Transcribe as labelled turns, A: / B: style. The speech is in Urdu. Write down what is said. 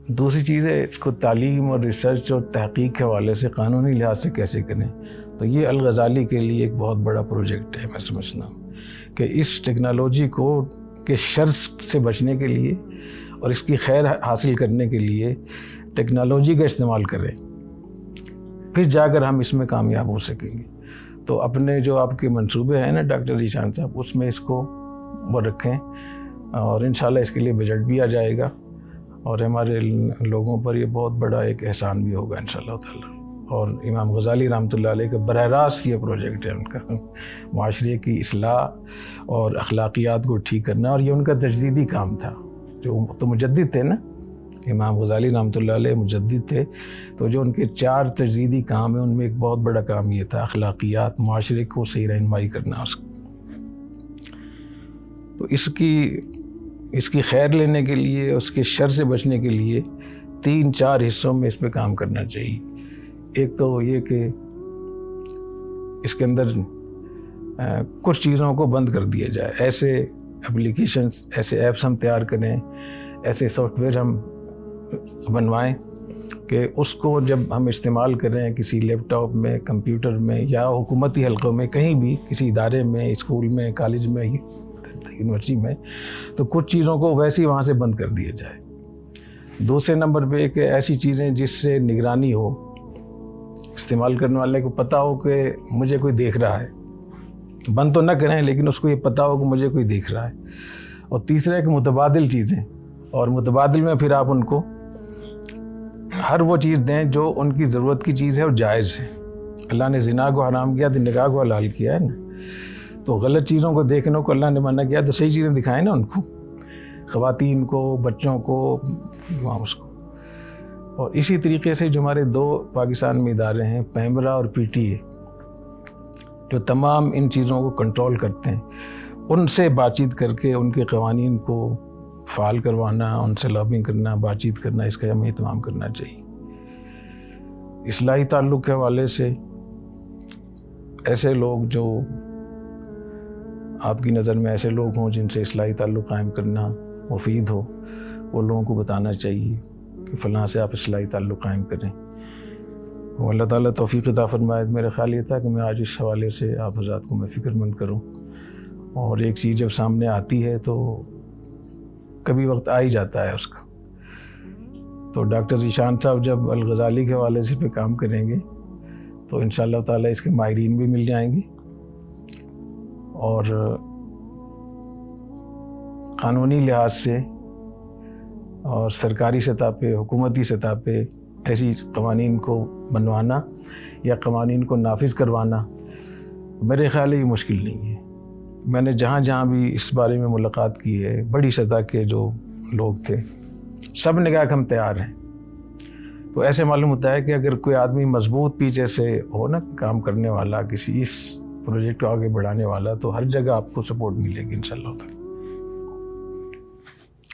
A: دوسری چیز ہے اس کو تعلیم اور ریسرچ اور تحقیق کے حوالے سے قانونی لحاظ سے کیسے کریں. تو یہ الغزالی کے لیے ایک بہت بڑا پروجیکٹ ہے. میں سمجھتا ہوں کہ اس ٹیکنالوجی کو کے شر سے بچنے کے لیے اور اس کی خیر حاصل کرنے کے لیے ٹیکنالوجی کا استعمال کریں, پھر جا کر ہم اس میں کامیاب ہو سکیں گے. تو اپنے جو آپ کے منصوبے ہیں نا ڈاکٹر ذیشان صاحب, اس میں اس کو وہ رکھیں اور انشاءاللہ اس کے لیے بجٹ بھی آ جائے گا اور ہمارے لوگوں پر یہ بہت بڑا ایک احسان بھی ہوگا انشاءاللہ تعالی. اور امام غزالی رحمۃ اللہ علیہ کا براہ راست یہ پروجیکٹ ہے ان کا, معاشرے کی اصلاح اور اخلاقیات کو ٹھیک کرنا, اور یہ ان کا تجدیدی کام تھا. جو تو مجدد تھے نا, امام غزالی رحمۃ اللہ علیہ مجدد تھے, تو جو ان کے 4 تجدیدی کام ہیں ان میں ایک بہت بڑا کام یہ تھا اخلاقیات, معاشرے کو صحیح رہنمائی کرنا. تو اس کی خیر لینے کے لیے, اس کے شر سے بچنے کے لیے 3-4 حصوں میں اس پہ کام کرنا چاہیے. ایک تو یہ کہ اس کے اندر کچھ چیزوں کو بند کر دیا جائے. ایسے اپلیکیشنز, ایسے ایپس ہم تیار کریں, ایسے سافٹ ویئر ہم بنوائیں کہ اس کو جب ہم استعمال کریں کسی لیپ ٹاپ میں, کمپیوٹر میں یا حکومتی حلقوں میں, کہیں بھی کسی ادارے میں, اسکول میں, کالج میں, یونیورسٹی میں, تو کچھ چیزوں کو ویسے ہی وہاں سے بند کر دیا جائے. دوسرے نمبر پہ کہ ایسی چیزیں جس سے نگرانی ہو, استعمال کرنے والے کو پتہ ہو کہ مجھے کوئی دیکھ رہا ہے. بند تو نہ کریں لیکن اس کو یہ پتہ ہو کہ مجھے کوئی دیکھ رہا ہے. اور تیسرا ہے کہ متبادل چیزیں, اور متبادل میں پھر آپ ان کو ہر وہ چیز دیں جو ان کی ضرورت کی چیز ہے اور جائز ہے. اللہ نے زنا کو حرام کیا تو نکاح کو حلال کیا ہے نا, تو غلط چیزوں کو دیکھنے کو اللہ نے منع کیا تو صحیح چیزیں دکھائیں نا ان کو, خواتین کو, بچوں کو, اس کو. اور اسی طریقے سے جو ہمارے 2 پاکستان میں ادارے ہیں, پیمرا اور پی ٹی اے, جو تمام ان چیزوں کو کنٹرول کرتے ہیں, ان سے بات چیت کر کے ان کے قوانین کو فعال کروانا, ان سے لابنگ کرنا, بات چیت کرنا, اس کا ہمیں اہتمام کرنا چاہیے. اصلاحی تعلق کے حوالے سے ایسے لوگ جو آپ کی نظر میں ایسے لوگ ہوں جن سے اصلاحی تعلق قائم کرنا مفید ہو, وہ لوگوں کو بتانا چاہیے کہ فلاں سے آپ اصلاحی تعلق قائم کریں. وہ اللہ تعالیٰ توفیق عطا فرمائے. میرا خیال یہ تھا کہ میں آج اس حوالے سے آپ حضرات کو میں فکر مند کروں. اور ایک چیز جب سامنے آتی ہے تو کبھی وقت آ ہی جاتا ہے اس کا. تو ڈاکٹر ذیشان صاحب جب الغزالی کے حوالے سے پہ کام کریں گے تو انشاءاللہ تعالیٰ اس کے ماہرین بھی مل جائیں گے, اور قانونی لحاظ سے اور سرکاری سطح پہ, حکومتی سطح پہ ایسی قوانین کو بنوانا یا قوانین کو نافذ کروانا میرے خیال ہے یہ مشکل نہیں ہے. میں نے جہاں جہاں بھی اس بارے میں ملاقات کی ہے, بڑی سطح کے جو لوگ تھے سب نے کہا کہ ہم تیار ہیں. تو ایسے معلوم ہوتا ہے کہ اگر کوئی آدمی مضبوط پیچھے سے ہو نا کام کرنے والا, کسی اس پروجیکٹ کو آگے بڑھانے والا, تو ہر جگہ آپ کو سپورٹ ملے گی انشاءاللہ.